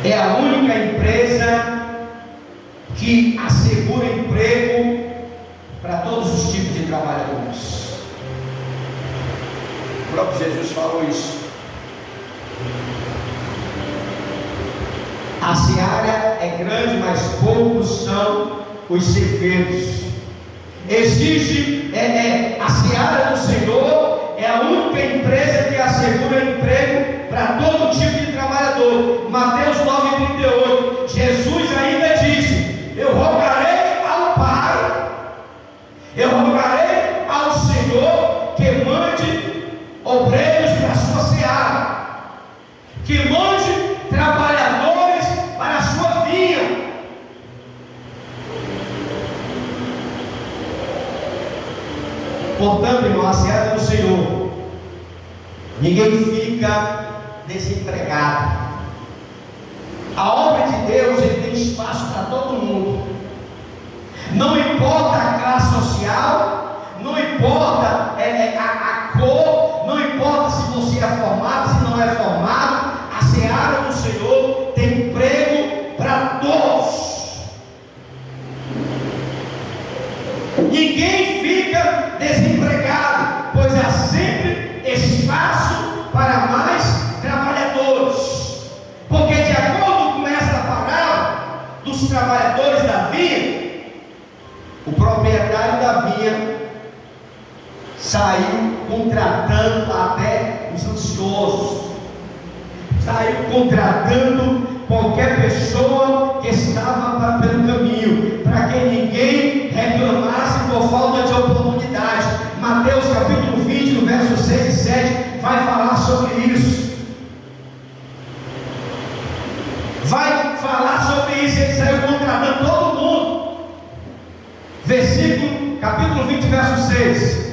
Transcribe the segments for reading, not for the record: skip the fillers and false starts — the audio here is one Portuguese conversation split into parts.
É a única empresa que assegura emprego para todos os tipos de trabalhadores. O próprio Jesus falou isso. A seara é grande, mas poucos são os ceifeiros. Existe a seara do Senhor, é a única empresa que assegura emprego para todo tipo de trabalhador. Mateus 9,38, Jesus ainda disse: eu rogarei ao Pai, eu rogarei ao Senhor que mande obreiros para a sua seara, que mande trabalhadores para a sua vinha. Portanto, irmão, a seara do Senhor, ninguém fica desempregado. A obra de Deus, ele tem espaço para todo mundo. Não importa a classe social, não importa a cor, não importa se você é formado, se não é formado. A seara do Senhor tem emprego para todos. Ninguém fica desempregado, pois há sempre espaço para mais trabalhadores. Porque de acordo com esta palavra dos trabalhadores da vinha, o proprietário da vinha saiu contratando até os ansiosos, saiu contratando qualquer pessoa que estava pelo caminho, para que ninguém reclamasse por falta de oportunidade. Mateus capítulo 20, no verso 6 e 7, vai falar sobre isso. Vai falar sobre isso. Ele saiu contratando todo mundo. Capítulo 20, verso 6.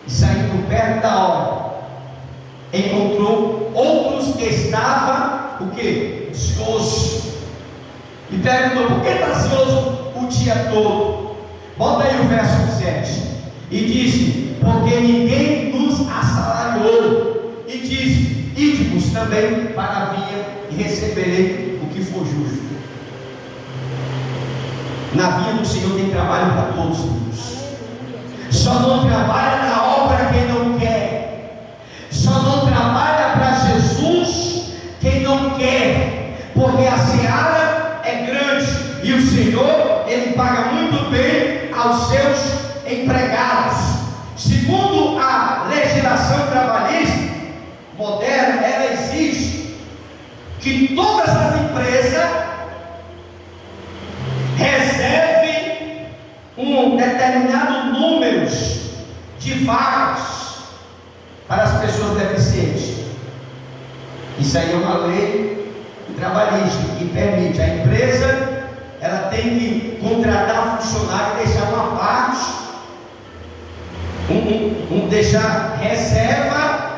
E saindo perto da hora, encontrou outros que estavam, o que? Ansioso. E perguntou: por que está ansioso o dia todo? Bota aí o verso 7. E disse: porque ninguém nos assalariou. E disse: ide-vos também para a vinha e receberei o que for justo. Na vinha do Senhor tem trabalho para todos, irmãos. Só não trabalha na obra quem não quer. Só não trabalha para Jesus quem não quer. Porque a seara é grande e o Senhor, ele paga muito bem aos seus empregados. Segundo a legislação trabalhista moderna, ela exige que todas as empresas reservem um determinado número de vagas para as pessoas deficientes. Isso aí é uma lei trabalhista que permite a empresa, ela tem que contratar funcionário e deixar uma parte, deixar reserva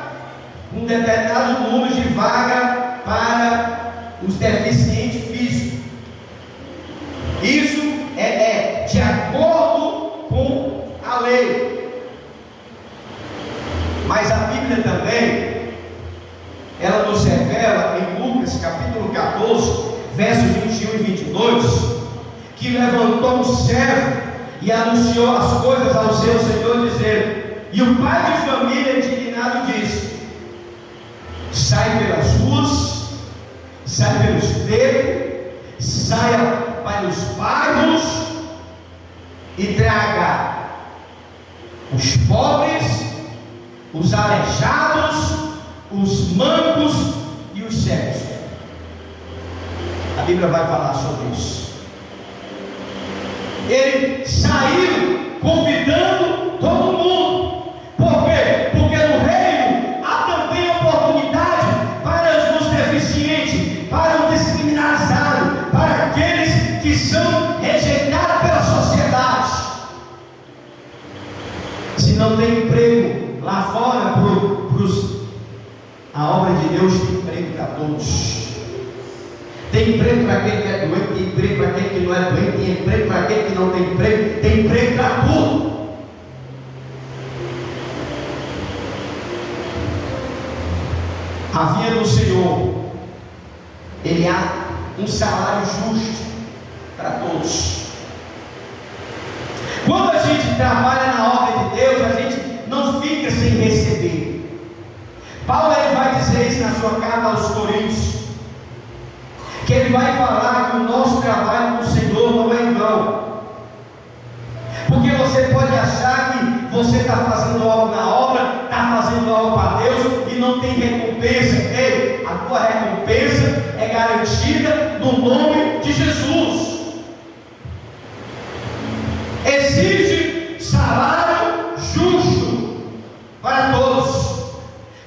um determinado número de vaga para os deficientes físicos. Isso é de acordo com a lei. Mas a Bíblia também, ela nos revela em Lucas capítulo 14, versos 21 e 22, que levantou um servo e anunciou as coisas ao seu senhor, dizendo: e o pai de família indignado disse: sai pelas ruas, sai pelos becos, saia para os bairros e traga os pobres, os aleijados, os mancos e os cegos. A Bíblia vai falar sobre isso. Ele saiu convidando todo mundo. Por quê? Porque no reino há também oportunidade para os deficientes, para o discriminado, para aqueles que são rejeitados pela sociedade. Se não tem emprego lá fora, a obra de Deus tem emprego para todos. Tem emprego para aquele que é doente, tem emprego para aquele que não é doente, tem emprego para aquele que não tem emprego, tem emprego para tudo. A vinha do Senhor, ele há salário justo para todos. Quando a gente trabalha na obra de Deus, a gente não fica sem receber. Paulo ele vai dizer isso na sua carta aos Coríntios, que ele vai falar que o nosso trabalho com o Senhor não é em vão. Porque você pode achar que você está fazendo algo na obra, está fazendo algo para Deus e não tem recompensa. Ei, a tua recompensa é garantida no nome de Jesus. Exige salário justo para todos,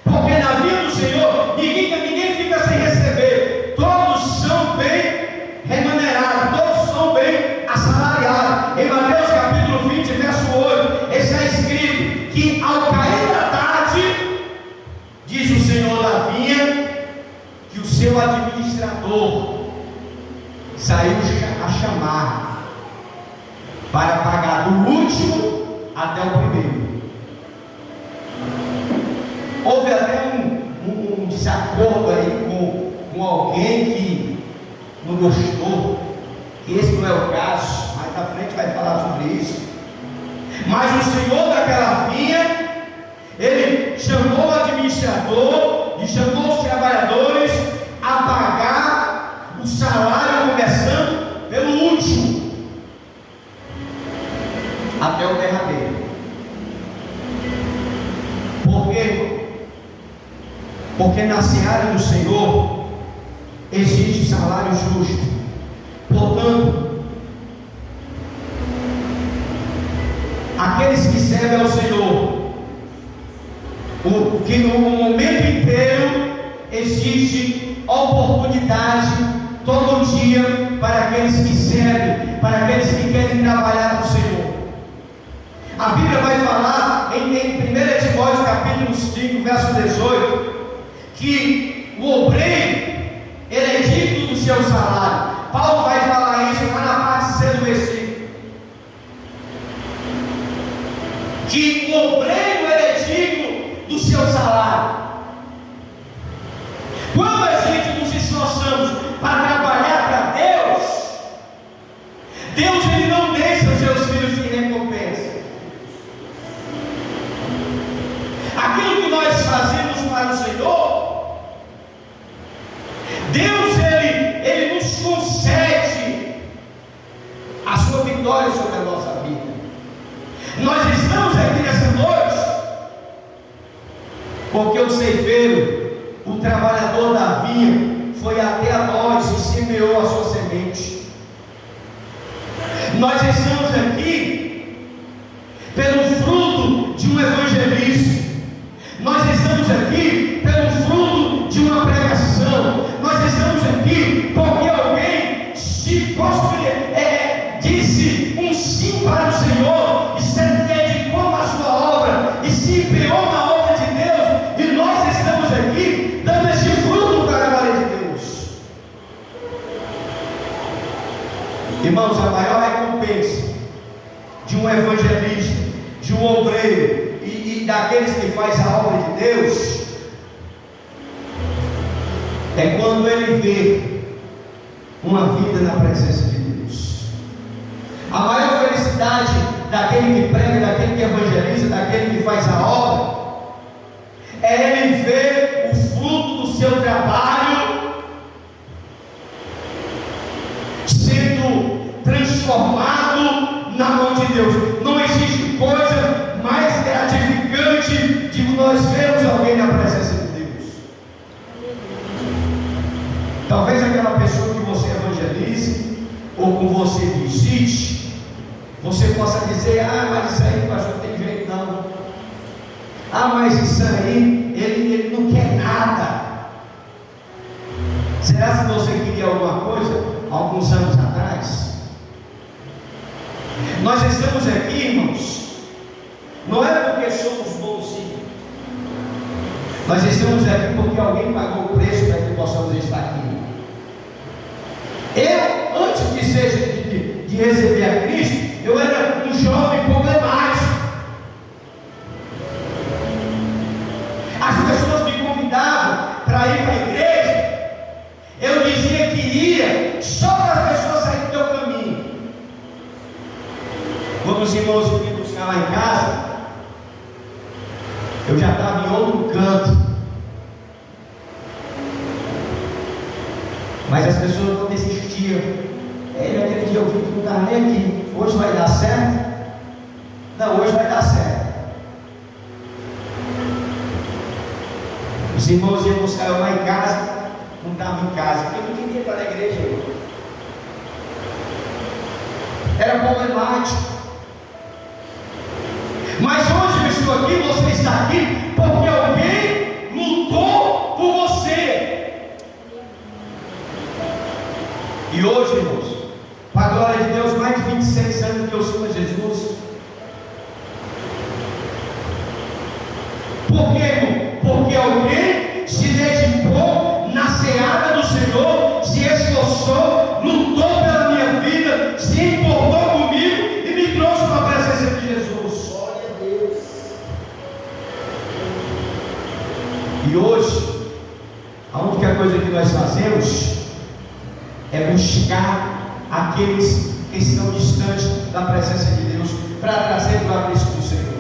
porque na vida do Senhor ninguém fica sem receber. Todos são bem remunerados, todos são bem assalariados. Em Mateus capítulo 20, verso 8, está escrito que ao cair da tarde, diz o Senhor da vinha, que o seu administrador saiu a chamar para pagar do último até o primeiro. Houve até um desacordo aí com alguém que não gostou, que esse não é o caso, mais na frente vai falar sobre isso. Mas o Senhor daquela vinha, ele chamou o administrador e chamou os trabalhadores a pagar o salário começando pelo último até o derradeiro. Por quê? Porque na seara do Senhor existe salário justo. Portanto, aqueles que servem ao Senhor, que no momento inteiro existe oportunidade todo dia para aqueles que servem, para aqueles que querem trabalhar no Senhor. A Bíblia vai falar em 1 Timóteo capítulo 5, verso 18, que o obreiro, ele é digno do seu salário. Paulo vai falar isso lá na parte C do versículo, que o obreiro, ele é digno do seu salário. Quando a gente nos esforçamos para trabalhar para Deus, Deus ele não deixa os seus filhos sem recompensa. Aquilo que nós fazemos para o Senhor, Deus ele nos concede a sua vitória sobre a nossa vida. Nós estamos aqui nessa noite porque o ceifeiro, o trabalhador da vinha, foi até a nós e semeou a sua semente. Nós estamos aqui pelo fruto de um evangelista. Nós estamos aqui pelo fruto de uma pregação. Nós estamos aqui porque alguém disse um sim para o Senhor e se dedicou à sua obra e se empenhou na obra de Deus. E nós estamos aqui dando esse fruto para a glória de Deus. Irmãos, a maior recompensa de um evangelista, de um obreiro e daqueles que faz a obra de Deus é quando ele vê uma vida na presença de Deus. A maior felicidade daquele que prega, daquele que evangeliza, daquele que faz a obra é ele ver o fruto do seu trabalho sendo transformado na mão de Deus. Não existe coisa mais gratificante de nós vermos alguém na presença de Deus. Talvez aquela pessoa que você evangelize ou com você visite, você possa dizer: ah, mas isso aí, pastor, não tem jeito não. Ah, mas isso aí, ele não quer nada. Será que você queria alguma coisa alguns anos atrás? Nós estamos aqui, irmãos, não é porque somos bons, sim. Nós estamos aqui porque alguém pagou o preço para que possamos estar aqui. Eu, antes de receber a Cristo, eu era um jovem problemático. As pessoas me convidavam para ir para a igreja. Eu dizia que ia irmãos iam me buscar lá em casa, eu já estava em outro canto. Mas as pessoas não desistiam. Naquele dia eu vi que não estava nem aqui. Hoje vai dar certo? Não, hoje vai dar certo. Os irmãos iam buscar eu lá em casa, não estava em casa, porque eu não queria estar na igreja. Era problemático. Mas hoje eu estou aqui, você está aqui, porque alguém lutou por você. E hoje, irmãos, para a glória de Deus, mais de 26 anos que eu sirvo a Jesus. Por quê, irmão? Porque alguém se dedicou na seara do Senhor, se esforçou, lutou pela minha vida, se importou comigo e me trouxe para a presença de Jesus. Glória a Deus. E hoje, a única coisa que nós fazemos é buscar aqueles que estão distantes da presença de Deus para trazer para a presença do Senhor.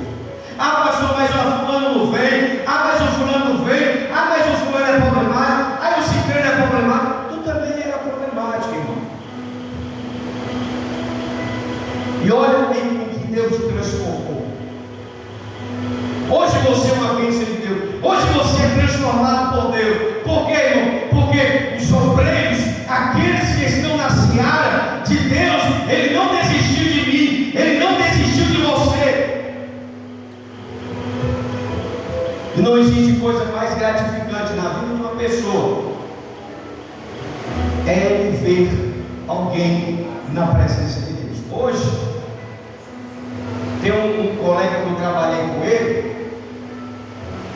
Ah, pastor, mas o fulano não vem. Ah, mas o fulano não vem. Ah, mas o fulano é problemático. Ah, o ciclano é problemático. Tu também era problemático, irmão. E olha em que Deus te transformou. Hoje você é uma bênção de Deus. Hoje você é transformado por Deus. Por quê, irmão? Porque os obreiros, aqueles que estão na seara de Deus, Ele não desistiu de mim, Ele não desistiu de você. E não existe coisa mais gratificante na vida de uma pessoa é ver alguém na presença de Deus. Hoje tem um colega que eu trabalhei com ele.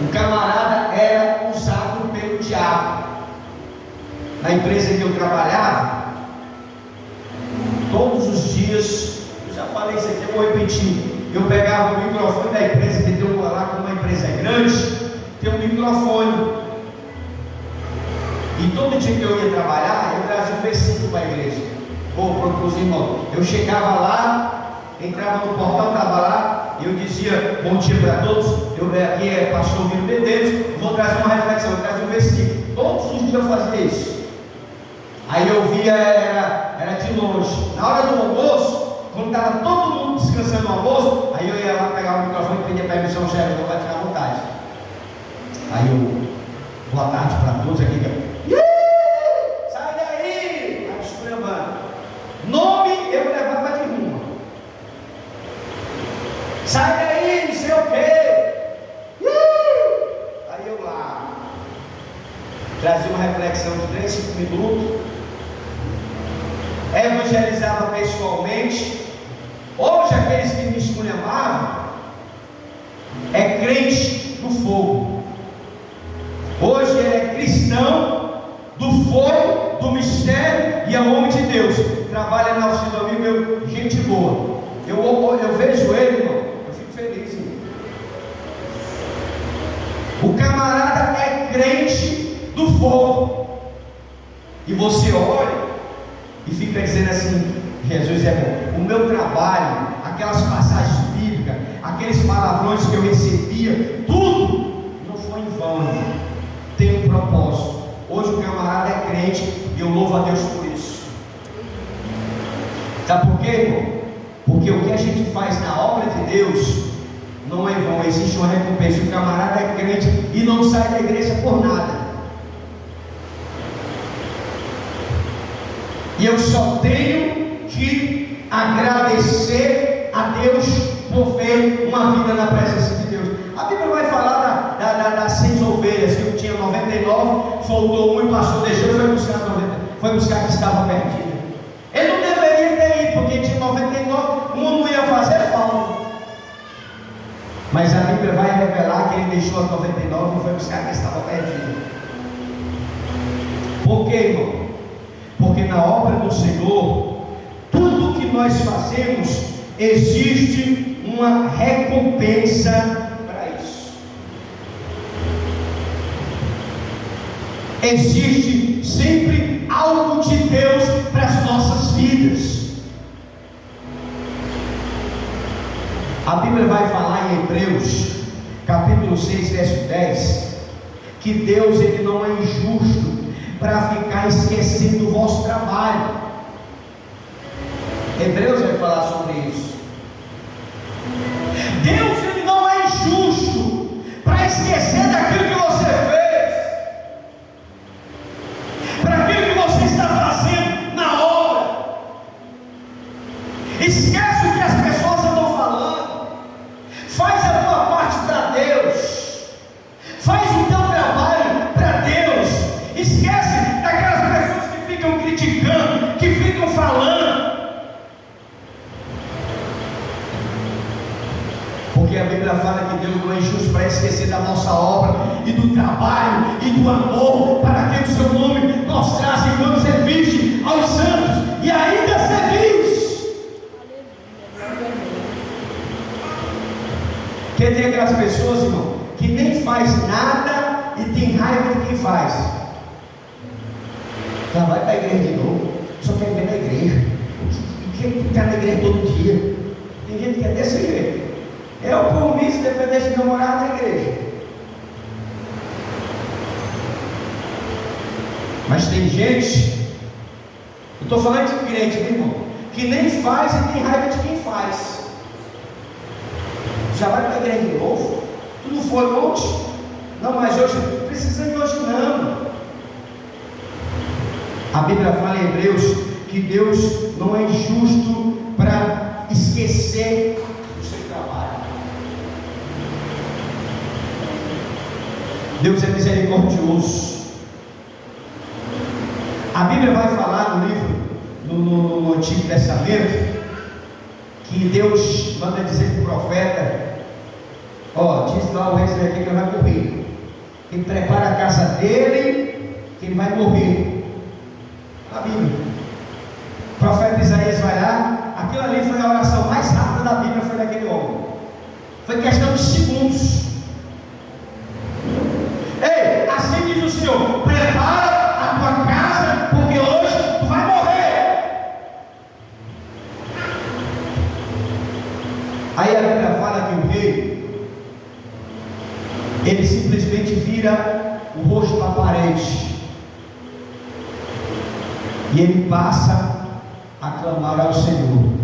O camarada era usado pelo diabo. Na empresa que eu trabalhava, todos os dias, eu já falei isso aqui, eu vou repetir. Eu pegava o microfone da empresa, que deu lá, como uma empresa é grande, tem um microfone. E todo dia que eu ia trabalhar, eu trazia um versículo para a igreja, ou para os irmãos. Eu chegava lá, entrava no portal, estava lá, e eu dizia bom dia para todos. Aqui é pastor Miro Medeiros, vou trazer uma reflexão, eu trazia um versículo. Todos os dias eu fazia isso. Aí eu via, era de longe. Na hora do almoço, quando estava todo mundo descansando no almoço, aí eu ia lá pegar o microfone e pedir permissão, chefe, não vai ficar à vontade. Aí eu, boa tarde para todos aqui. Sai daí! Aí esculhambando. Nome eu levava de ruma. Sai daí, não sei o quê. Aí eu lá, trazia uma reflexão de 3, 5 minutos. Evangelizava pessoalmente. Hoje aqueles que me esculhambavam é crente do fogo. Hoje ele é cristão do fogo, do mistério e é homem de Deus. Trabalha na oficina do amigo, gente boa. Eu vejo ele, irmão, eu fico feliz, irmão. O camarada é crente do fogo. E você olha e fica dizendo assim: Jesus é bom. O meu trabalho, aquelas passagens bíblicas, aqueles palavrões que eu recebia, tudo não foi em vão, irmão. Tem um propósito. Hoje o camarada é crente e eu louvo a Deus por isso. Sabe por quê, irmão? Porque o que a gente faz na obra de Deus não é em vão, existe uma recompensa. O camarada é crente e não sai da igreja por nada. E eu só tenho que agradecer a Deus por ver uma vida na presença de Deus. A Bíblia vai falar das 6 ovelhas, que eu tinha 99, faltou um e o pastor deixou e foi buscar a que estava perdida. Ele não deveria ter ido, porque tinha 99, um não ia fazer falta. Mas a Bíblia vai revelar que ele deixou as 99 e foi buscar a que estava perdida. Por quê, irmão? Porque na obra do Senhor, tudo que nós fazemos, existe uma recompensa para isso. Existe sempre algo de Deus para as nossas vidas. A Bíblia vai falar em Hebreus, capítulo 6, verso 10, que Deus ele não é injusto para ficar esquecendo o vosso trabalho. Hebreus vai falar sobre isso. Deus ele não é injusto para esquecer daquilo que você fez, para aquilo que você está fazendo na obra. Esquece o que as pessoas estão falando, faz a tua parte para Deus, faz o teu trabalho para Deus. Esquece daquelas pessoas que ficam criticando, que ficam falando. Porque a Bíblia fala que Deus não é injusto para esquecer da nossa obra e do trabalho e do amor para que o seu nome nós traz enquanto serviste aos santos e ainda servis. Porque tem aquelas pessoas, irmão, que nem faz nada e tem raiva de quem faz. Já vai para a igreja de novo, só quer ver na igreja, quer ficar na igreja todo dia. Tem gente que é desse jeito. Eu, por mim, se dependesse de eu morar na igreja. Mas tem gente, eu estou falando de crente, meu irmão, que nem faz e tem raiva de quem faz. Já vai para a igreja de novo? Tu não foi ontem? Não, mas hoje, precisa de hoje não. A Bíblia fala em Hebreus que Deus não é injusto para esquecer o seu trabalho. Deus é misericordioso. A Bíblia vai falar no livro, no Antigo Testamento, que Deus manda dizer para o profeta: diz lá o rei que ele vai morrer. Ele prepara a casa dele, que ele vai morrer. A Bíblia. O profeta Isaías vai lá. Aquilo ali foi a oração mais rápida da Bíblia, foi daquele homem. Foi questão de segundos. Ei, assim diz o Senhor: prepara a tua casa, porque hoje tu vai morrer. Aí a Bíblia fala que o rei, ele simplesmente vira o rosto para a parede e ele passa a clamar ao Senhor.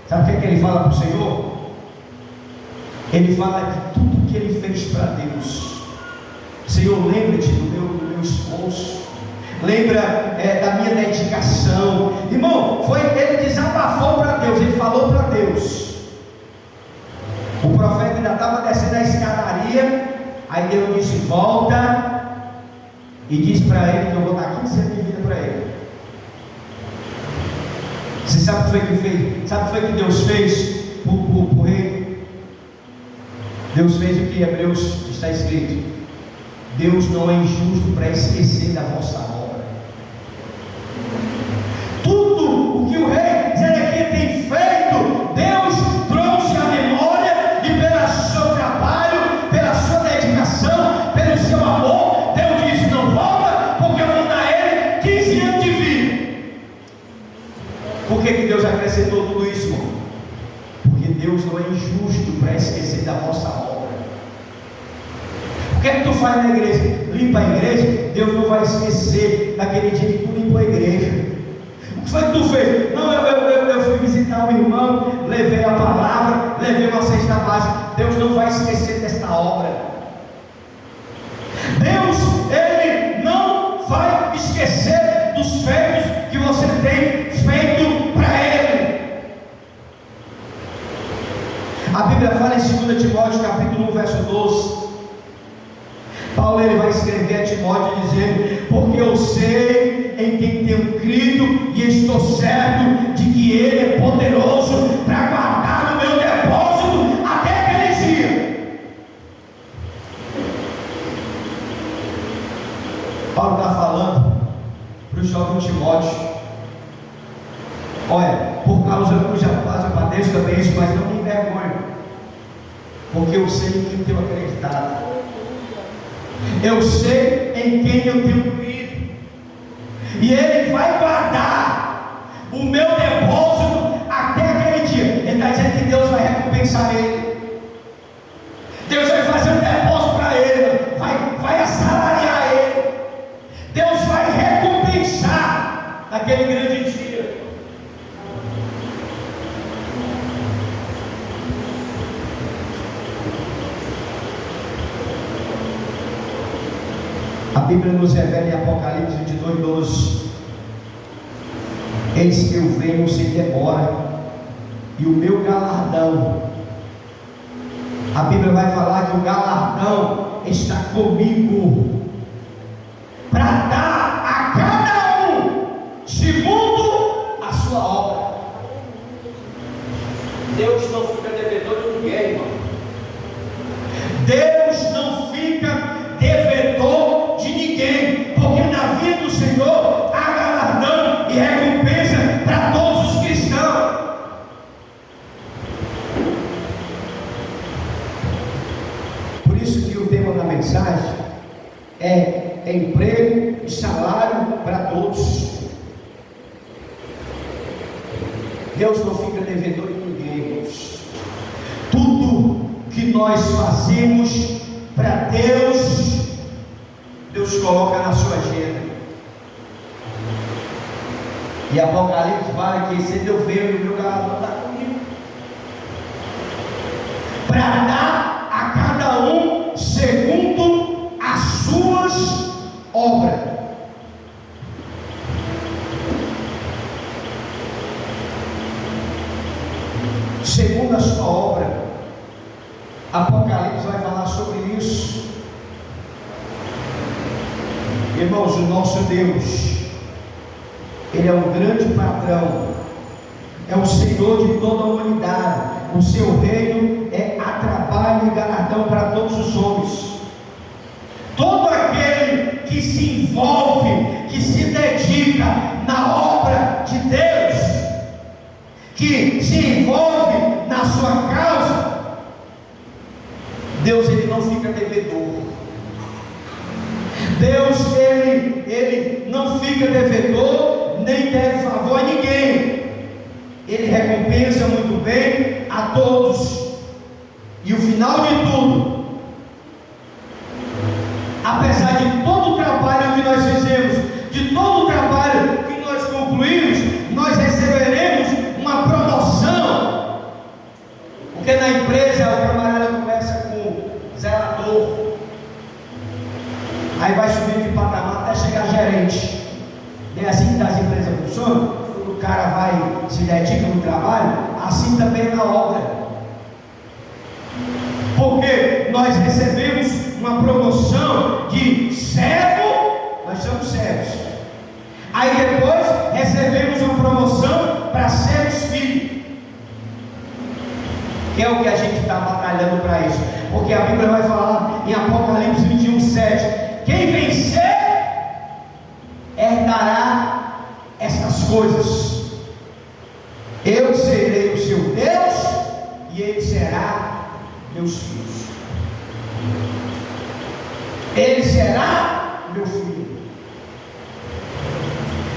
Sabe o que ele fala para o Senhor? Ele fala de tudo que ele fez para Deus. Senhor, lembra-te do meu esforço, lembra da minha dedicação. Irmão, ele desabafou para Deus, ele falou para Deus. O profeta ainda estava descendo a escadaria. Aí Deus disse: volta e diz para ele que eu vou dar 15 anos de vida para ele. Você sabe o que foi que fez? Sabe o que foi que Deus fez para o rei? Deus fez o que em Hebreus está escrito: Deus não é injusto para esquecer da vossa obra. Tudo o que o rei Zedequias tem feito, Deus trouxe à memória, e pelo seu trabalho, pela sua dedicação, pelo seu amor, Deus disse: não volta, porque eu vou dar a ele 15 anos de vida. Por que Deus acrescentou tudo isso, irmão? Porque Deus não é injusto para esquecer da vossa obra. O que é que tu faz na igreja? Limpa a igreja? Deus não vai esquecer daquele dia que tu limpou a igreja. O que foi que tu fez? Não, eu fui visitar um irmão, levei a palavra, levei uma cesta básica. Deus não vai esquecer desta obra. Deus, ele não vai esquecer dos feitos que você tem feito para ele. A Bíblia fala em 2 Timóteo capítulo 1, verso 12. Paulo ele vai escrever a Timóteo dizendo: porque eu sei em quem tenho crido e estou certo de que ele é poderoso para guardar o meu depósito até aquele dia. Paulo está falando para o jovem Timóteo: olha, por causa cuja paz eu padeço também isso, mas não me envergonho, porque eu sei em quem tenho acreditado. Eu sei em quem eu tenho crido, e ele vai guardar o meu depósito até aquele dia. Ele está dizendo que Deus vai recompensar Bíblia nos revela em Apocalipse 22:12: eis que eu venho sem demora, e o meu galardão, a Bíblia vai falar que o galardão está comigo, para dar a cada um segundo a sua obra. Deus não fica devedor de ninguém, irmão. Deus não fica devedor de ninguém, porque na vida do Senhor há galardão e recompensa para todos os cristãos. Por isso que o tema da mensagem é emprego e salário para todos. Deus não fica devedor de ninguém, irmãos. Tudo que nós fazemos para Deus, Deus coloca na sua agenda. E Apocalipse fala que se eu vejo o meu galardão está comigo, para dar a cada um segundo as suas obras. Segundo a sua obra. Apocalipse vai falar sobre isso. Irmãos, o nosso Deus, Ele é um grande patrão, é o Senhor de toda a humanidade. O seu reino é a trabalho e galardão para todos os homens. Todo aquele que se envolve, que se dedica na obra de Deus, que se envolve na sua causa, Deus, Ele não fica devedor. Deus, Ele não fica devedor, nem deve favor a ninguém. Ele recompensa muito bem a todos. E o final de tudo, apesar de todo o trabalho que nós fizemos, de todo o trabalho que nós concluímos, nós receberemos uma promoção. Porque na empresa o camarada começa com zelador, aí vai subindo de patamar até chegar gerente. É assim que as empresas funcionam. Quando o cara vai, se dedica no trabalho, assim também é na obra. Porque nós recebemos uma promoção de servo, nós somos servos. Aí depois recebemos uma promoção para sermos filhos, que é o que a gente está batalhando para isso. Porque a Bíblia vai falar em Apocalipse 21:7: quem vencer herdará essas coisas. Eu serei o seu Deus e ele será meus filhos. Ele será meu filho.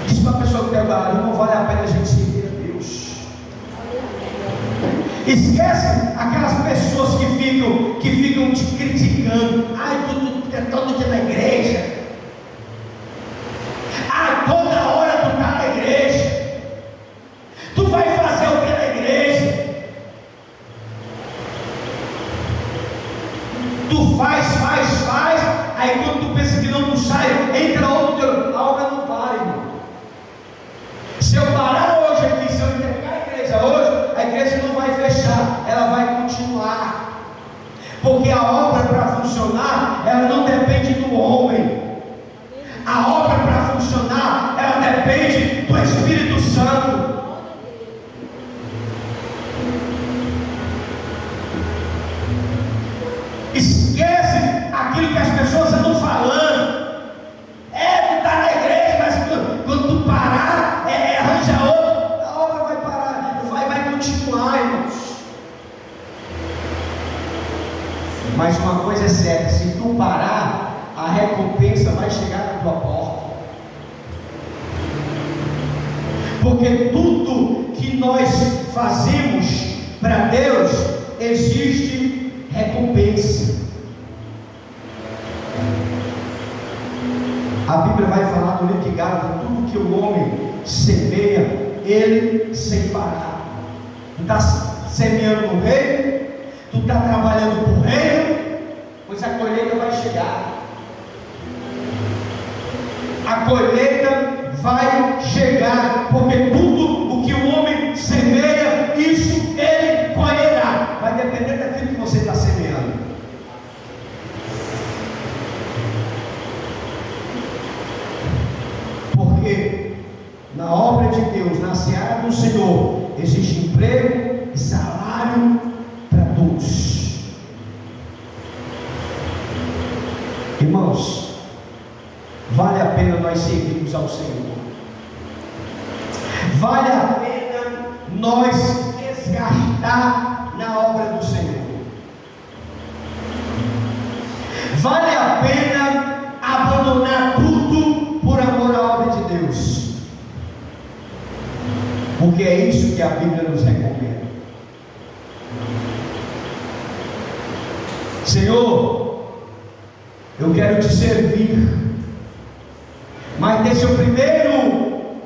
Diz para a pessoa que tem o galardão: não vale a pena a gente servir a Deus. Esquece aquelas pessoas que ficam te criticando. Ai, tu é todo dia na igreja. Ai, toda hora tu está na igreja. Tu vai fazer o que na igreja? Tu faz. Aí quando tu pensa que não, tu sai, entra outro. A obra não para, irmão. Se eu parar hoje aqui, se eu entregar a igreja hoje, a igreja não vai fechar, ela vai continuar. Porque a obra, para funcionar, ela não depende do homem. A obra, para funcionar, ela depende do Espírito Santo. Esquece aquilo que as pessoas estão falando. Tu está na igreja, mas quando tu parar, arranja outro. A obra vai parar, vai continuar, irmãos. Mas uma coisa é certa: se tu parar, a recompensa vai chegar na tua porta. Porque tudo que nós fazemos para Deus existe recompensa. A Bíblia vai falar no livro de Gálatas: tudo que o homem semeia, ele ceifará. Tu está semeando no reino, tu está trabalhando para o reino, pois a colheita vai chegar. a colheita vai chegar, porque tudo o que o homem semeia, isso ele colherá. Vai depender daquilo que você está semeando. Porque na obra de Deus, na seara do Senhor, existe emprego e salário para todos. Irmãos, vale a pena nós servirmos ao Senhor. Vale a pena nós desgastar na obra do Senhor. Vale a pena abandonar tudo por amor à obra de Deus. Porque é isso que a Bíblia nos recomenda. Senhor, eu quero te servir, mas deixa eu primeiro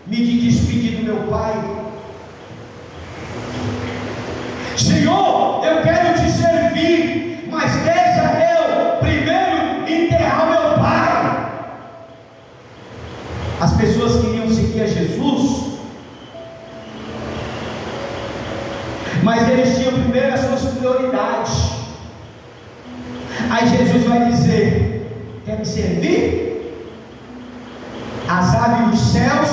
me despedir do meu pai. Senhor, eu quero te servir, mas deixa eu primeiro enterrar meu pai. As pessoas queriam seguir a Jesus, mas eles tinham primeiro as suas prioridades. Aí Jesus vai dizer: quer me servir? As aves dos céus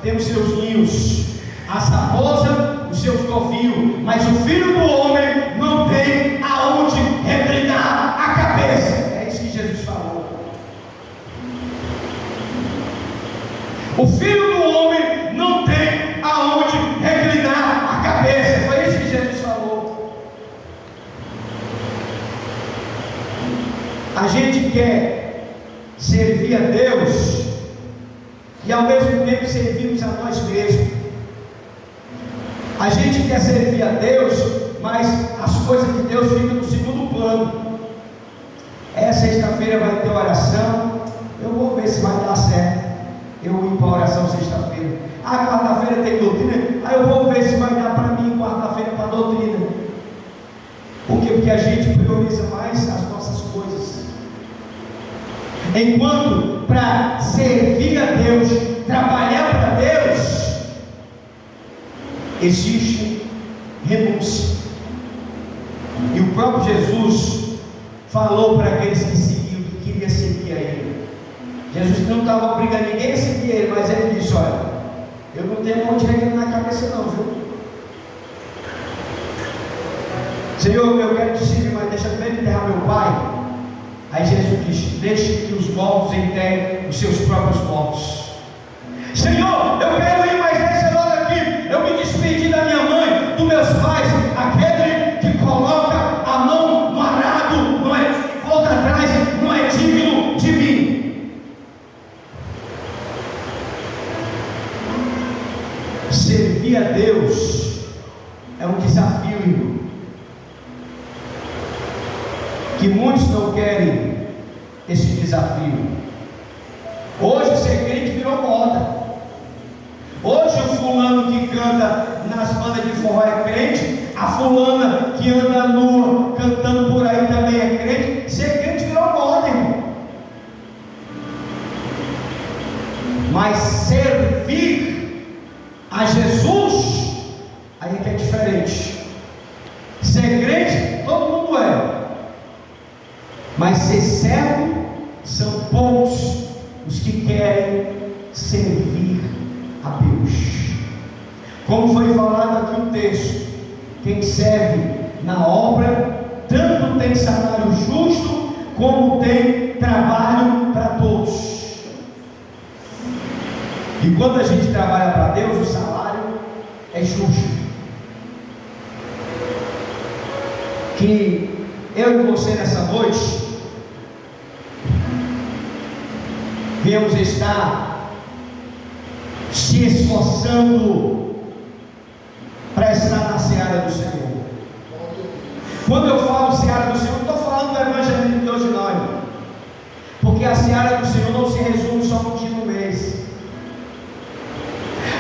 têm os seus ninhos, as raposas os seus covios, mas o filho do homem não tem aonde reclinar a cabeça. É isso que Jesus falou. O filho do homem não tem aonde reclinar a cabeça. Foi isso que Jesus falou. A gente quer servir a Deus e ao mesmo tempo servimos a nós mesmos. A gente quer servir a Deus, mas as coisas de Deus ficam no segundo plano. Sexta-feira vai ter oração, eu vou ver se vai dar certo. Eu vou ir para a oração sexta-feira. Quarta-feira tem doutrina, eu vou ver se vai dar para mim quarta-feira para a doutrina. Por quê? Porque a gente prioriza mais as nossas coisas. Enquanto para servir a Deus, trabalhar para Deus, existe renúncia. E o próprio Jesus falou para aqueles que seguiam, que queriam seguir a Ele. Jesus não estava obrigando ninguém a seguir Ele, mas Ele disse: olha, eu não tenho um monte de regra na cabeça não, viu? Senhor, eu quero te servir, mas deixa eu enterrar meu pai. Aí Jesus diz: deixe que os mortos enterrem os seus próprios mortos. Senhor, eu quero ir, mas deixa logo aqui eu me despedir da minha mãe, dos meus pais. Aquele que coloca a mão no arado, não é, volta atrás, não é digno de mim. Servir a Deus é um desafio, irmão, que muitos não querem esse desafio. Hoje ser crente virou moda. Hoje o fulano que canta nas bandas de forró é crente, a fulana que anda nua cantando por aí também é crente. Ser crente virou moda, irmão. Mas servir a Jesus, aí que é diferente. Ser crente, todo mundo é. Mas ser servo, são poucos os que querem servir a Deus. Como foi falado aqui no texto, quem serve na obra, tanto tem salário justo, como tem trabalho para todos. E quando a gente trabalha para Deus, o salário é justo. Que eu e você nessa noite viemos estar se esforçando para estar na seara do Senhor. Quando eu falo seara do Senhor, não estou falando do evangelismo de hoje não, irmão. Porque a seara do Senhor não se resume só no dia do mês.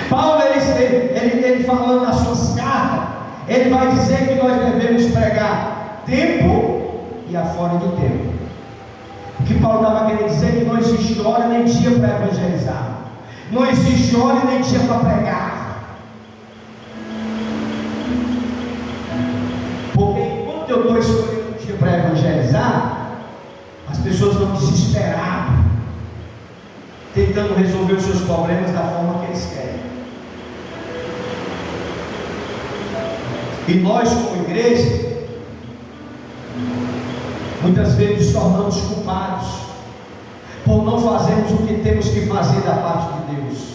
Paulo, ele falando nas suas cartas, ele vai dizer que nós devemos pregar tempo e afora de tempo. O que Paulo estava querendo dizer é que não existe hora nem dia para evangelizar. Não existe hora nem dia para pregar. Porque enquanto eu estou escolhendo um dia para evangelizar, as pessoas estão desesperadas, tentando resolver os seus problemas da forma que eles querem. E nós, como igreja, muitas vezes nos tornamos culpados por não fazermos o que temos que fazer da parte de Deus.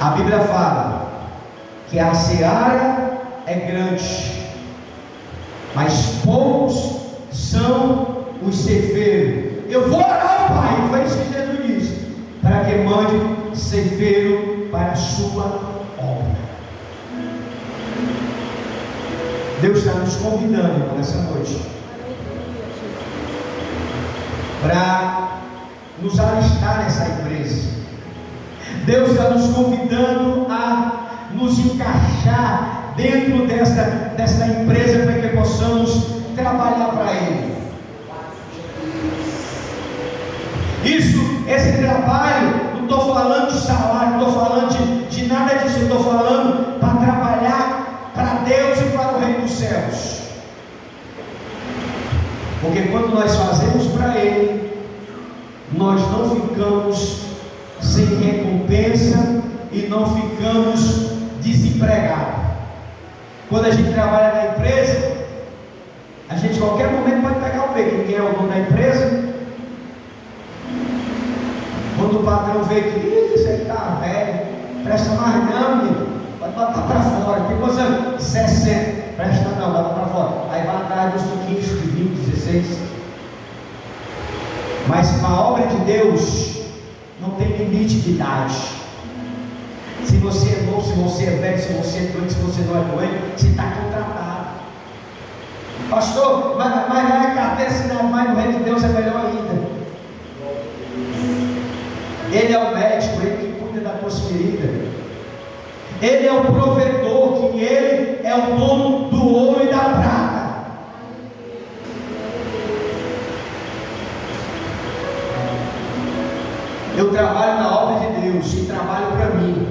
A Bíblia fala que a seara é grande, mas poucos são os ceifeiros. Eu vou orar ao Pai, foi isso que Jesus disse, para que mande ceifeiro para a sua obra. Deus está nos convidando nessa noite para nos alistar nessa empresa. Deus está nos convidando a nos encaixar dentro desta empresa para que possamos trabalhar para Ele. Esse trabalho, não estou falando de salário, não estou falando de nada disso, eu estou falando para trabalhar para Deus e para o reino dos céus. Porque quando nós fazemos para Ele, nós não ficamos sem recompensa e não ficamos desempregados. Quando a gente trabalha na empresa, a gente em qualquer momento pode pegar o beco. Quem é o dono da empresa? Quando o patrão vê que isso aí está velho, presta mais não, menino, pode botar para fora. Tem quantos anos? 60. Presta não, bota para fora. Aí vai atrás dos tiquinhos de 20, 16. Mas para a obra de Deus não tem limite de idade. Se você é novo, se você é velho, se você é doente, se você não é doente, você está contratado. Pastor, mas não é carteira assinada, mas no reino de Deus é melhor ainda. Ele é o médico, Ele que cuida das tuas feridas. Ele é o provedor, que Ele é o dono do ouro e da prata. Eu trabalho na obra de Deus e trabalho para mim.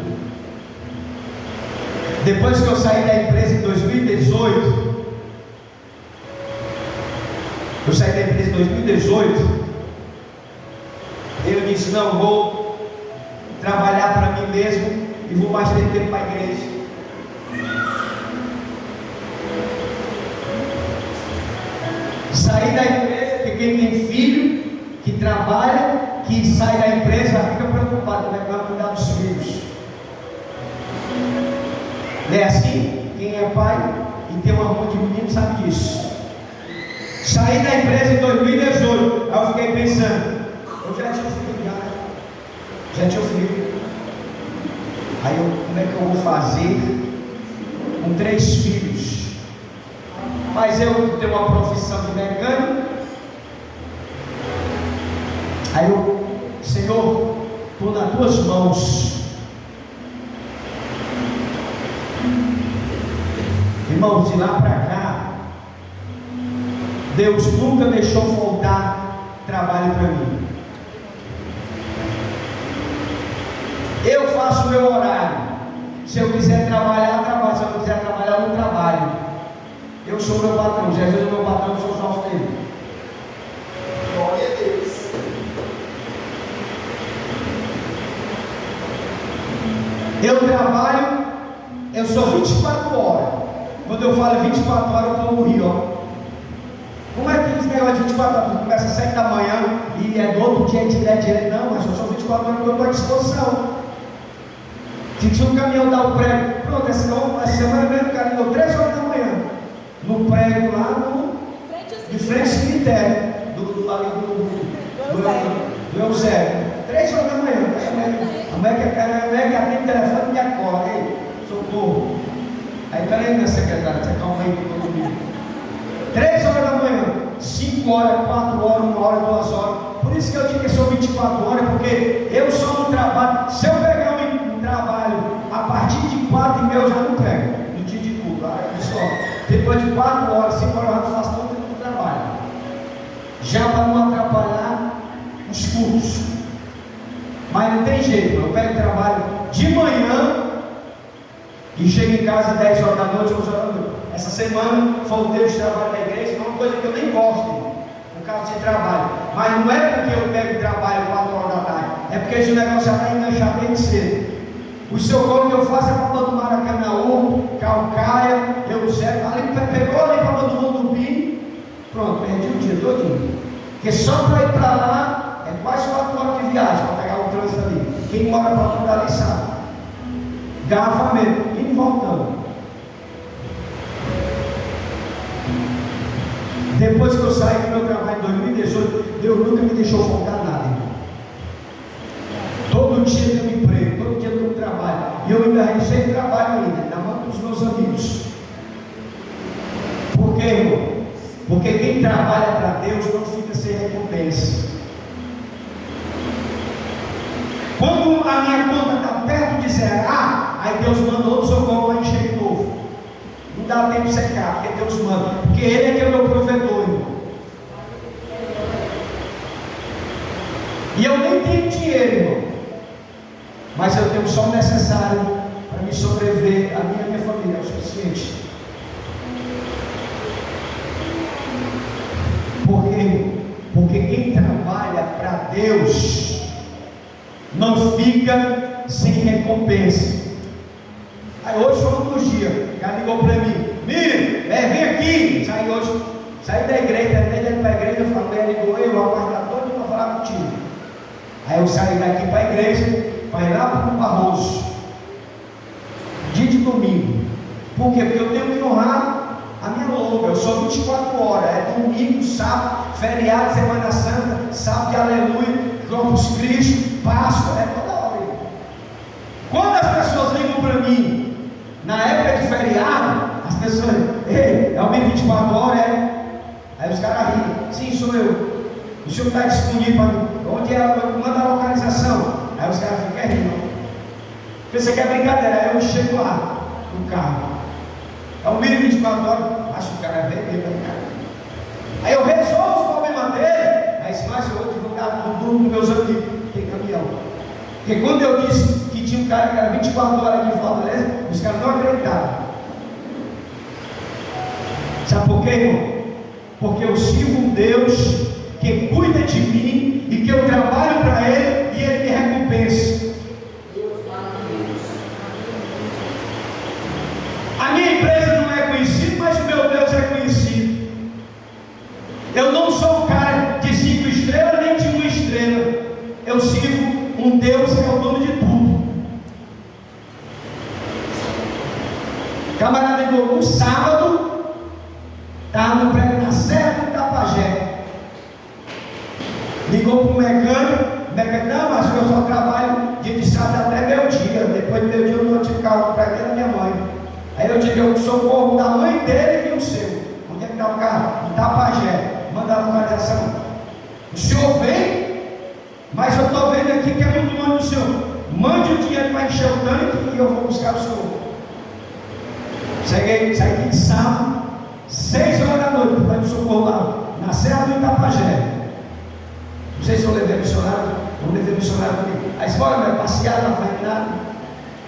Depois que eu saí da empresa em 2018, eu disse, não, vou trabalhar para mim mesmo e vou mais ter tempo para a igreja. Saí da empresa, porque quem tem filho que trabalha, que sai da empresa, fica preocupado como é que vai cuidar dos filhos. Não é assim? Quem é pai e tem um amor de menino sabe disso. Saí da empresa em 2018, aí eu fiquei pensando, eu já tinha filho. Aí como é que eu vou fazer com 3 filhos? Mas eu tenho uma profissão de mecânico. Aí eu, Senhor, estou nas tuas mãos. Irmãos, de lá para cá, Deus nunca deixou faltar trabalho para mim. Eu faço o meu horário. Se eu quiser trabalhar, trabalho. Se eu não quiser trabalhar, eu não trabalho. Eu sou meu patrão. Jesus é meu patrão, eu sou o sócio dele. Glória a Deus. Eu trabalho, eu sou 24 horas. Quando eu falo 24 horas, eu estou no Rio, ó. Como é que esse negócio de 24 horas? Começa às 7 da manhã e é do outro dia direto. Não, mas eu sou 24 horas que eu estou à disposição. Se o caminhão dá o prego, pronto, essa semana mesmo o cara deu 3 horas da manhã. No prego lá de frente ao cemitério do Eusébio. 3 horas da manhã. A mulher que atende o telefone me acorda. Ei, socorro. Aí, peraí, minha secretária, você calma aí que todo mundo. 3 horas da manhã, 5 horas, 4 horas, 1 hora, 2 horas. Por isso que eu digo que sou 24 horas, porque eu só não trabalho. Se eu pegar um trabalho a partir de 4h30, eu já não pego, no dia de culto. Aí, pessoal, depois de 4 horas, 5 horas, eu não faço tanto tempo de trabalho. pego trabalho de manhã e chego em casa 10 horas da noite, 11 horas da noite. Essa semana faltei de trabalho da igreja, que é uma coisa que eu nem gosto, por causa de trabalho. Mas não é porque eu pego trabalho 4 horas da tarde, é porque esse negócio já está enganchado bem cedo. O socorro que eu faço é para todo Maracanãú, Calcaia, Eusébio, ali pegou ali para todo mundo vir, pronto, perdi o dia todinho. Porque só para ir para lá é quase 4 horas de viagem para pegar o trânsito ali. Quem mora para tudo ali sabe. Garrafamento, indo e voltando. Depois que eu saí do meu trabalho em 2018, Deus nunca me deixou faltar nada, irmão. Todo dia tem um emprego, todo dia tem um trabalho. E eu ainda recebo trabalho ainda, na mão dos meus amigos. Por quê, irmão? Porque quem trabalha para Deus não fica sem recompensa. Quando a minha conta está perto de zerar, aí Deus manda outro socorro para encher de novo. Não dá tempo de secar, porque Deus manda. Porque Ele é que é o meu provedor, irmão. E eu nem tenho dinheiro, irmão. Mas eu tenho só o necessário para me sobreviver, a minha família, é o suficiente. Por quê? Porque quem trabalha para Deus não fica sem recompensa. Aí hoje foi um dos dias, o cara ligou para mim: Miriam, vem aqui. Saí da igreja, para a igreja, eu falei, ligou eu, o rapaz da toda para falar contigo. Aí eu saí daqui para a igreja, para ir lá para o Barroso, dia de domingo. Por quê? Porque eu tenho que honrar a minha longa. Eu sou 24 horas, é domingo, sábado, feriado, Semana Santa, sábado de aleluia, Corpus Christi, Páscoa, é toda hora. Quando as pessoas ligam para mim, na época de feriado, as pessoas, ei, é o meio 24 horas, é? Aí os caras riem, sim, sou eu. O senhor está disponível para mim? Onde é? Manda a localização. Aí os caras ficam rindo. Porque você quer brincadeira, aí eu chego lá, no carro. É o meio 24 horas, acho que o cara vem mesmo, cara. Aí eu resolvo os problemas dele. Aí mais eu vou divulgar no grupo dos meus amigos, tem caminhão. Porque quando eu disse que tinha um cara que era 24 horas de Fortaleza, os caras não acreditaram. Sabe por quê, irmão? Porque eu sirvo um Deus que cuida de mim e que eu trabalho para Ele e Ele me recompensa. A minha empresa não é conhecida, mas o meu Deus é conhecido. Eu não sou um cara de 5 estrelas nem de 1 estrela. Eu sirvo um Deus que é o dono de tudo. Camarada ligou no sábado, estava no prego na Serra do Tapajé. Ligou para o mecânico, não, mas eu só trabalho de sábado até meio-dia. Depois do meio-dia eu não tive carro para ele, da minha mãe. Aí eu tive o socorro da mãe dele e o seu. Onde é que está o carro? Em Tapajé. Manda a localização. O senhor vem, mas eu estou vendo aqui que é muito longe do senhor. Mande o dinheiro para encher o tanque e eu vou buscar o senhor. Saí de sábado, 6 horas da noite, para o socorro lá, na Serra do Itapajé. Não sei se eu levei missionário, não levei missionário comigo. Aí você bora, vai passear, não vai nada.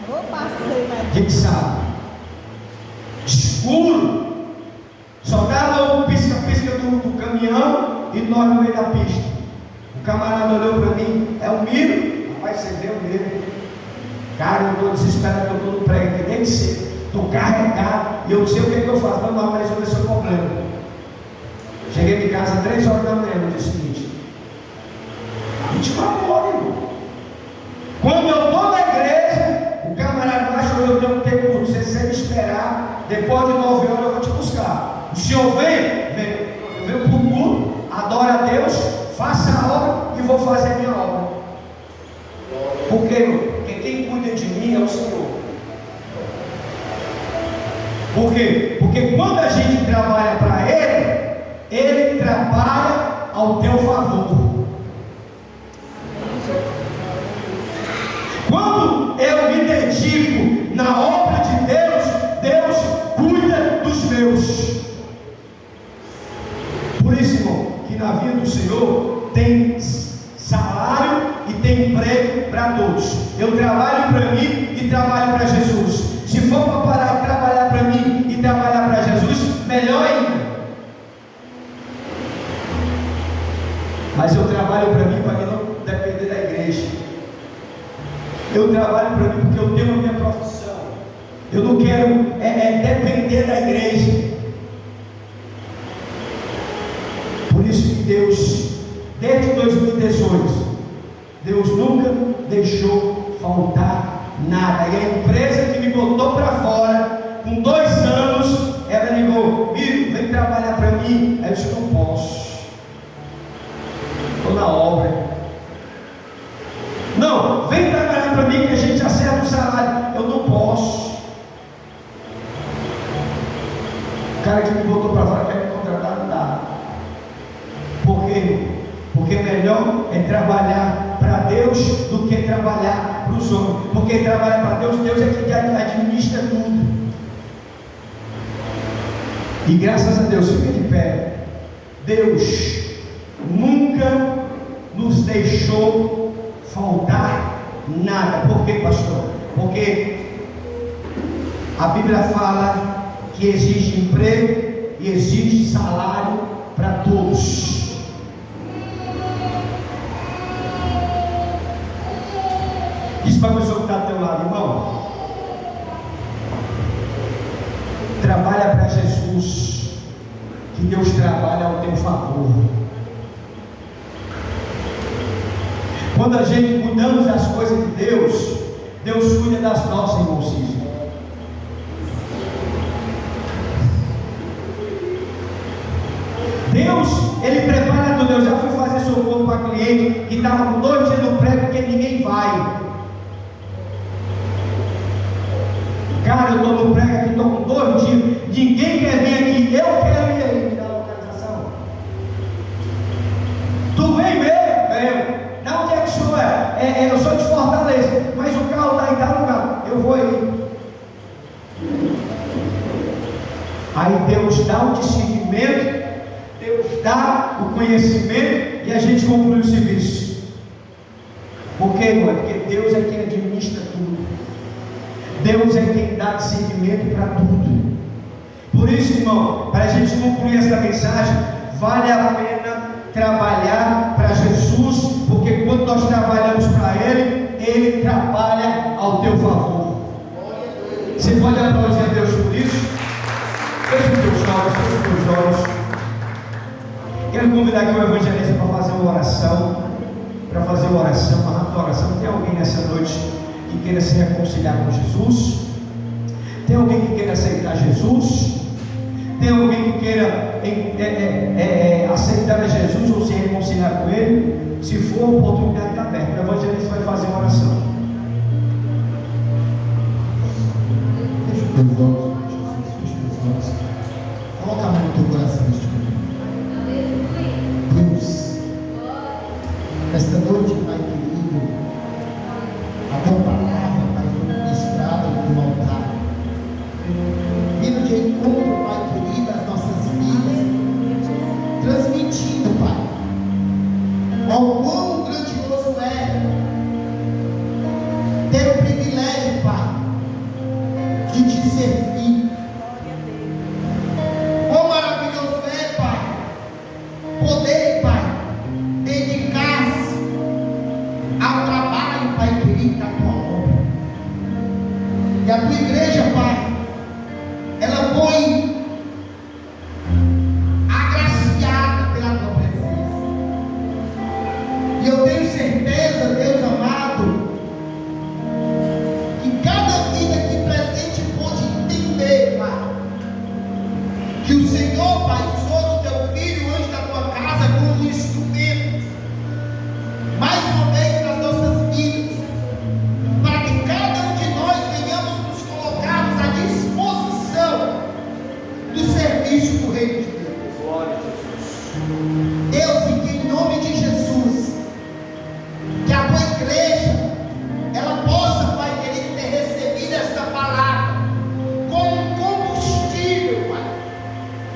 Vou passeio, mas. Dia de sábado, escuro, só estava o pisca-pisca do caminhão e nós no meio da pista. O camarada olhou para mim, é o Miro? Rapaz, você vê o Miro? Cara, eu estou desesperado, eu estou no prego, tem que ser. Estou carregado e eu não sei o que eu faço, não vai resolver seu problema. Cheguei em casa 3 horas da manhã no dia seguinte. 24 horas, irmão. Quando eu estou na igreja, o camarada acha que eu tenho que ter culto. Se você me esperar, depois de 9 horas eu vou te buscar. O senhor vem, eu venho para o culto, adoro a Deus, faça a obra e vou fazer a minha obra. Por quê, irmão? Porque quem cuida de mim é o Senhor. Por quê? Porque quando a gente trabalha para Ele, Ele trabalha ao teu favor. Quando eu me dedico na obra de Deus, Deus cuida dos meus. Por isso, irmão, que na vida do Senhor tem salário e tem emprego para todos. eu trabalho para mim e trabalho para Jesus. Se for para parar de trabalhar para mim e trabalhar para Jesus, melhor ainda. Mas eu trabalho para mim para não depender da igreja. Eu trabalho para mim porque eu tenho a minha profissão. Eu não quero depender da igreja. Por isso que Deus, desde 2018, Deus nunca deixou faltar nada. E a empresa que me botou para fora, com 2 anos, ela ligou: Miro, vem trabalhar para mim. Aí eu disse: não posso, estou na obra. Não, vem trabalhar para mim que a gente acerta o salário. Eu não posso. O cara que me botou para fora quer me contratar, não dá. Por quê? Porque melhor é trabalhar para Deus do que trabalhar para os homens. Porque trabalhar para Deus, Deus é quem administra tudo. E graças a Deus, fica de pé. Deus nunca nos deixou faltar nada. Por quê, pastor? Porque a Bíblia fala que existe emprego e existe salário para todos. Diz para a pessoa que está do teu lado: irmão, trabalha para Jesus, que Deus trabalha ao teu favor. Quando a gente cuidamos das coisas de Deus, Deus cuida das nossas, irmão Cícero. Deus, Ele prepara tudo. Eu já fui fazer socorro para cliente que estava com 2 dias no pré porque ninguém vai. Cara, eu estou no prego aqui, estou com 2 dias, ninguém quer vir aqui, eu quero ir aí, me dá a localização. Tu vem mesmo? Venho. Não, onde é que o senhor é? Eu sou de Fortaleza, mas o carro está em tal lugar, eu vou aí. Aí Deus dá o discernimento, Deus dá o conhecimento e a gente conclui o serviço. Por quê, irmão? Porque Deus é quem administra tudo. Deus é quem dá discernimento para tudo. Por isso, irmão, para a gente concluir essa mensagem, vale a pena trabalhar para Jesus, porque quando nós trabalhamos para Ele, Ele trabalha ao teu favor. Você pode aplaudir a Deus por isso? Feche os teus olhos, feche os teus olhos. Quero convidar aqui o evangelista para fazer uma oração. Uma rápida oração. Tem alguém nessa noite que queira se reconciliar com Jesus? Tem alguém que queira aceitar Jesus? Tem alguém que queira aceitar Jesus ou se reconciliar com Ele? Se for, a oportunidade está aberta. O evangelista vai fazer uma oração. Fecha os teus olhos, fecha os teus olhos. Coloca a mão no teu coração neste momento. Deus, esta noite, Pai querido, a tua palavra, Pai, foi ministrada no teu altar. Vindo de encontro, Pai querido, às nossas vidas, transmitindo, Pai, ao quão grandioso é ter o privilégio, Pai, de te servir. Quão maravilhoso é, Pai, poder, Pai, dedicar-se ao trabalho, Pai querido, da tua obra. E a tua igreja, Pai, ela foi agraciada pela tua presença. E eu tenho certeza, Deus amado, que cada vida aqui presente pode entender, Pai, que o Senhor, Pai, usou o teu filho, o anjo da tua casa, como um instrumento, mais uma vez nas nossas vidas, para que cada um de nós venhamos nos colocarmos à disposição do serviço do Reino de Deus. Glória a Jesus. Deus, e que em nome de Jesus, que a tua igreja, ela possa, Pai querido, ter recebido esta palavra como um combustível, Pai,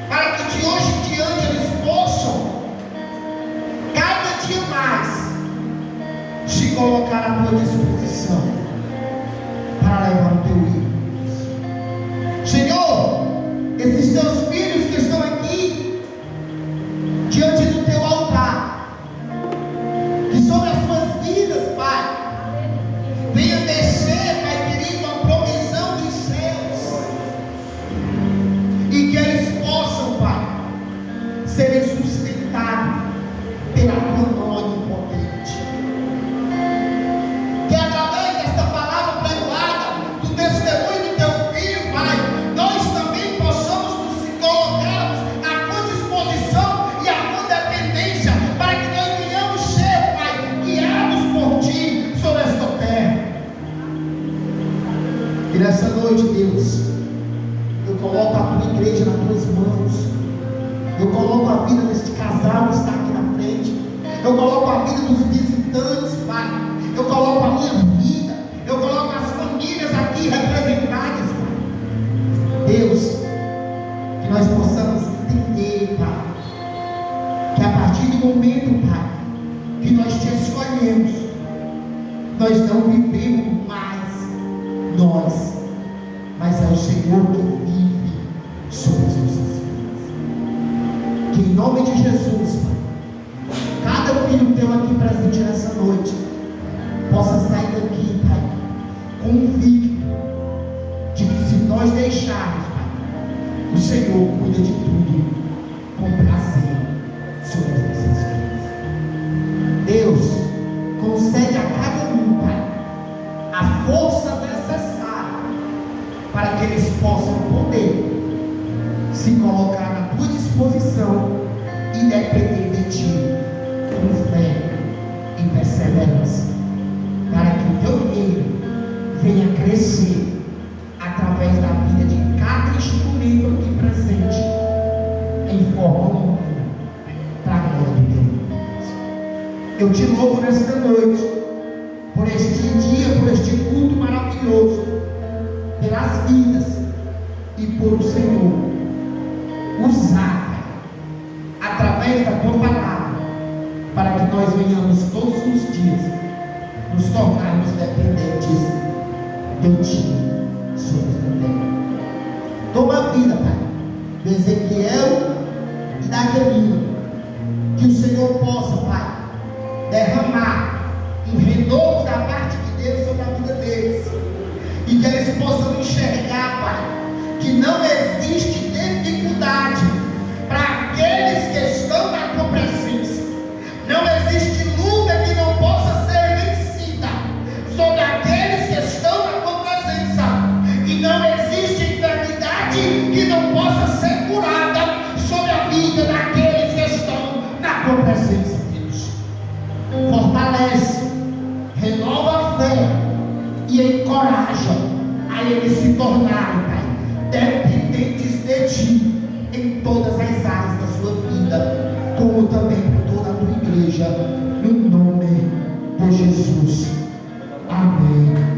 para que de hoje E nessa noite, Deus, eu coloco a tua igreja nas tuas mãos. Eu coloco a vida deste casal que está aqui na frente. Eu coloco a vida dos visitantes, Pai. Eu coloco a minha vida. Eu coloco as famílias aqui representadas, Pai. Deus, que nós possamos entender, Pai, que a partir do momento, Pai, que nós te escolhemos, nós não vivemos mais nós, mas é o Senhor que vive sobre as nossas vidas. Que em nome de Jesus, Pai, cada filho teu aqui presente nessa noite possa sair daqui, Pai, convicto de que se nós deixarmos, Pai, o Senhor cuida de tudo com prazer sobre as nossas vidas. Deus, concede a cada um, Pai, a força necessária para que eles possam poder se colocar na tua disposição e depender de ti com fé e perseverança, para que o teu reino venha crescer através da vida de cada instrumento aqui presente em forma humana, para a glória do teu nome. Eu te louvo nesta noite por este dia, por este culto maravilhoso, pelas vidas e por o Senhor usar através da tua palavra para que nós venhamos todos os dias nos tornarmos dependentes de ti sobre esta terra. Toma a vida, Pai, de Ezequiel e da Camila, que o Senhor possa, Pai, derramar um renovo da parte de Deus sobre a vida deles, e que eles possam enxergar, Pai, que não existe dificuldade para aqueles que estão na tua presença. Não existe luta que não possa ser vencida sobre aqueles que estão na tua presença, e não existe enfermidade que não possa ser curada sobre a vida daqueles que estão na tua presença, Deus. Fortalece, renova a fé e encoraja a eles se tornarem, Pai, dependentes de ti em todas as áreas da sua vida, como também para toda a tua igreja, no nome de Jesus. Amém.